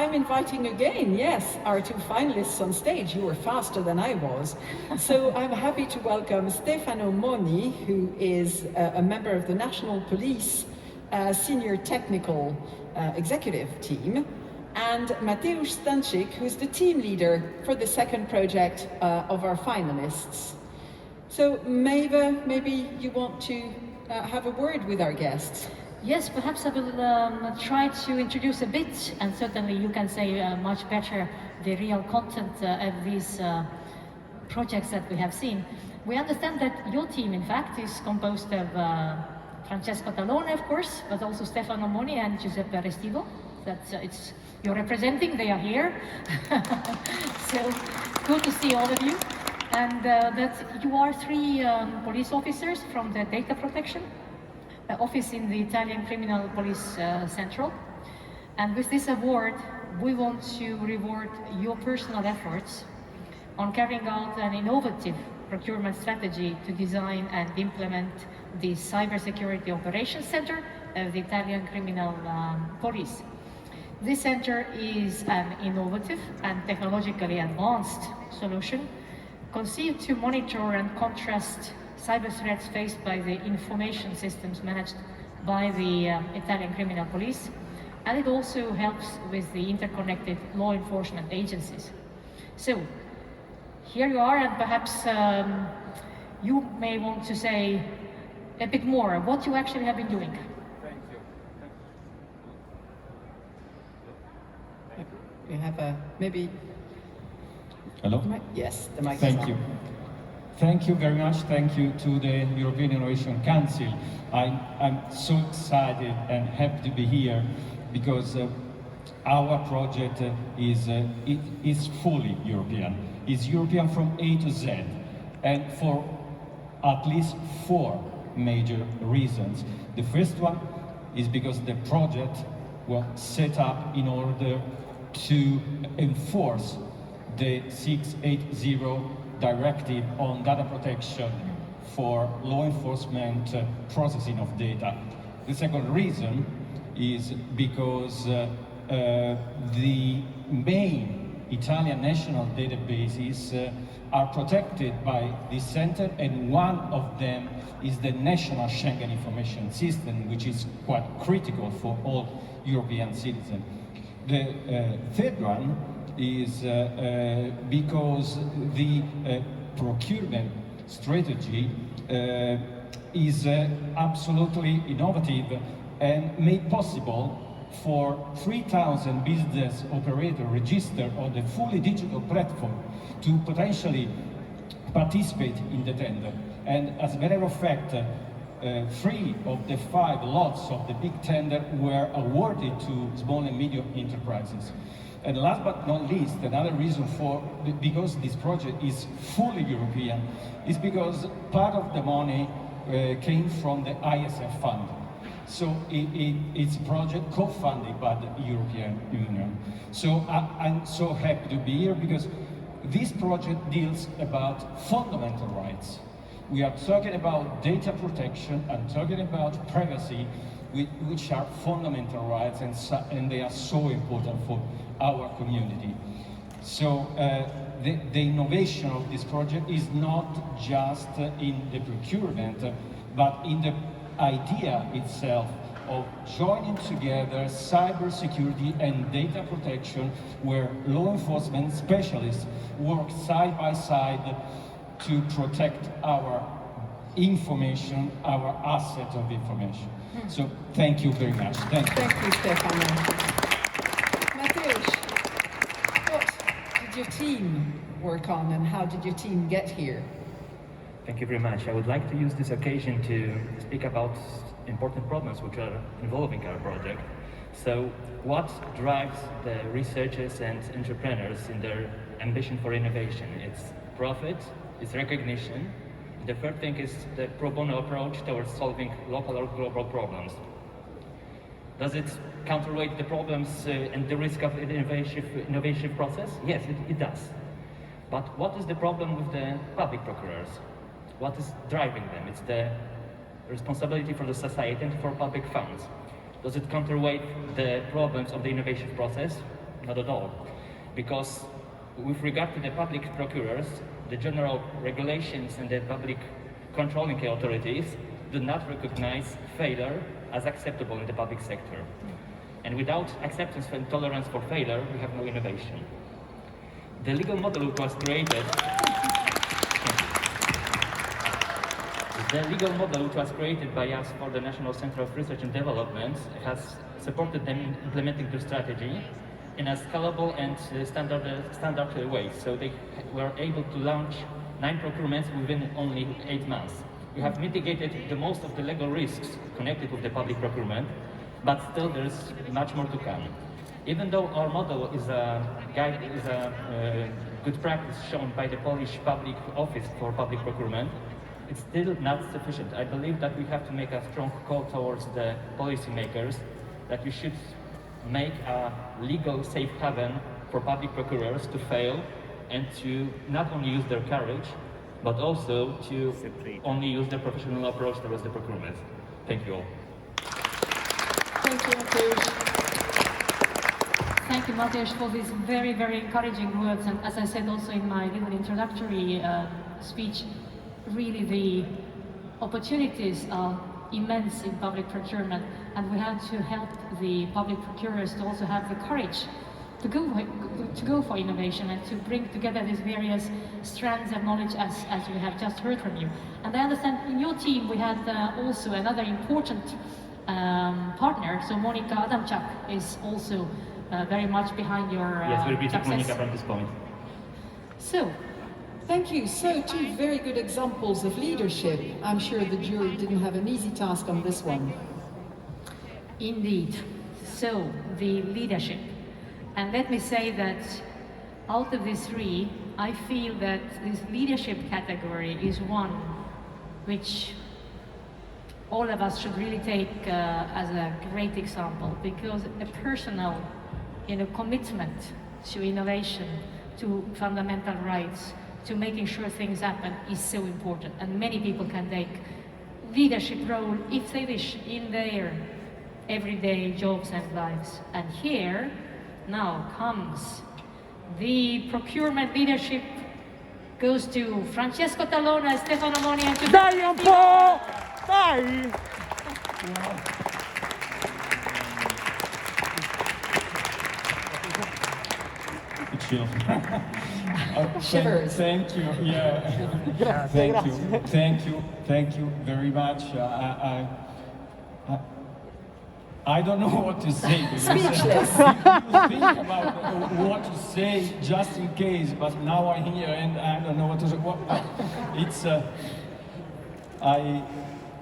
I'm inviting again, yes, our two finalists on stage. You were faster than I was. So I'm happy to welcome Stefano Moni, who is a member of the National Police Senior Technical Executive Team, and Mateusz Stancic, who's the team leader for the second project of our finalists. So Maeva, maybe you want to have a word with our guests. Yes, perhaps I will try to introduce a bit, and certainly you can say much better the real content of these projects that we have seen. We understand that your team, in fact, is composed of Francesco Talone, of course, but also Stefano Moni and Giuseppe Restivo. It's you're representing, they are here. So good to see all of you. And that you are three police officers from the data protection office in the Italian Criminal Police Central. And with this award, we want to reward your personal efforts on carrying out an innovative procurement strategy to design and implement the Cybersecurity Operations Center of the Italian Criminal Police. This center is an innovative and technologically advanced solution conceived to monitor and contrast cyber threats faced by the information systems managed by the Italian Criminal Police, and it also helps with the interconnected law enforcement agencies. So, here you are, and perhaps you may want to say a bit more what you actually have been doing. Thank you. You have a, maybe... Hello? Yes, the mic. Thank you. Thank you very much. Thank you to the European Innovation Council. I'm so excited and happy to be here because our project is fully European. It's European from A to Z, and for at least 4 major reasons. The first one is because the project was set up in order to enforce the 680 directive on data protection for law enforcement processing of data. The second reason is because the main Italian national databases are protected by this center, and one of them is the National Schengen Information System, which is quite critical for all European citizens. The third one is because the procurement strategy is absolutely innovative and made possible for 3,000 business operators registered on the fully digital platform to potentially participate in the tender. And as a matter of fact, 3 of the 5 lots of the big tender were awarded to small and medium enterprises. And last but not least, another reason because this project is fully European is because part of the money came from the ISF fund. So it's a project co-funded by the European Union. So I'm so happy to be here because this project deals about fundamental rights. We are talking about data protection and talking about privacy, which are fundamental rights, and they are so important for our community. So the innovation of this project is not just in the procurement, but in the idea itself of joining together cybersecurity and data protection, where law enforcement specialists work side by side to protect our information, our asset of information. So thank you very much. Thank you. Thank you, Stefano. Mateusz, what did your team work on and how did your team get here? Thank you very much. I would like to use this occasion to speak about important problems which are involving our project. So what drives the researchers and entrepreneurs in their ambition for innovation? It's profit, it's recognition. The third thing is the pro bono approach towards solving local or global problems. Does it counterweight the problems and the risk of the innovation process? Yes, it does. But what is the problem with the public procurers? What is driving them? It's the responsibility for the society and for public funds. Does it counterweight the problems of the innovation process? Not at all. Because with regard to the public procurers, the general regulations and the public controlling authorities do not recognize failure as acceptable in the public sector. And without acceptance and tolerance for failure, we have no innovation. The legal model which was created by us for the National Center of Research and Development has supported them in implementing the strategy in a scalable and standard way. So they were able to launch 9 procurements within only 8 months. We have mitigated the most of the legal risks connected with the public procurement, but still there's much more to come. Even though our model is a good practice shown by the Polish Public Office for Public Procurement, it's still not sufficient. I believe that we have to make a strong call towards the policymakers that we should make a legal safe haven for public procurers to fail and to not only use their courage, but also to only use their professional approach towards the procurement. Thank you all. Thank you, Mateusz. Thank you, Mateusz, for these very, very encouraging words. And as I said also in my little introductory speech, really the opportunities are immense in public procurement, and we have to help the public procurers to also have the courage to go for innovation and to bring together these various strands of knowledge as we have just heard from you. And I understand in your team we had also another important partner, so Monika Adamczak is also very much behind your Yes, we'll be success. Monika from this point. So, Thank you. So, 2 very good examples of leadership. I'm sure the jury didn't have an easy task on this one. indeed, so the leadership. And let me say that out of these 3, I feel that this leadership category is one which all of us should really take as a great example, because a personal, commitment to innovation, to fundamental rights, to making sure things happen is so important. And many people can take leadership role if they wish in their everyday jobs and lives. And here now comes the procurement leadership goes to Francesco Tallona, Stefano Moni, and to Dai un po'! Dai! Shivers. Thank you. Yeah. Grazie, Thank you. grazie. Thank you very much. I don't know what to say. because, Speechless. you think about what to say just in case, but now I'm here and I don't know what to say. It's.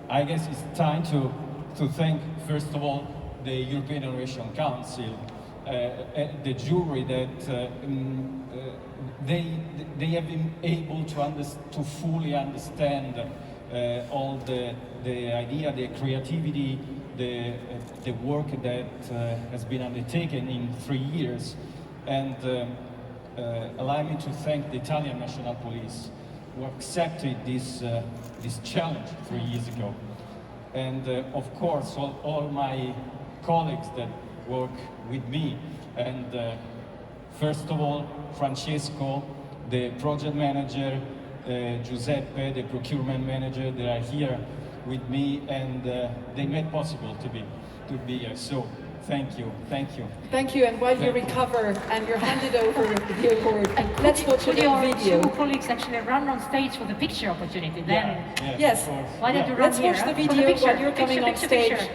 I guess it's time to thank first of all the European Innovation Council, the jury that they have been able to fully understand all the idea, the creativity, the work that has been undertaken in 3 years, and allow me to thank the Italian National Police who accepted this challenge 3 years ago, and of course all my colleagues that work with me, and first of all Francesco, the project manager, Giuseppe, the procurement manager, they are here with me, and they made possible to be here. So thank you. Thank you, and while you recover and you're handed over the award, let's watch a could your little video. 2 colleagues actually run on stage for the picture opportunity then? Yeah, Yes. of course. Why don't Yeah. you run Let's here watch the for video picture, while you're coming on picture. stage.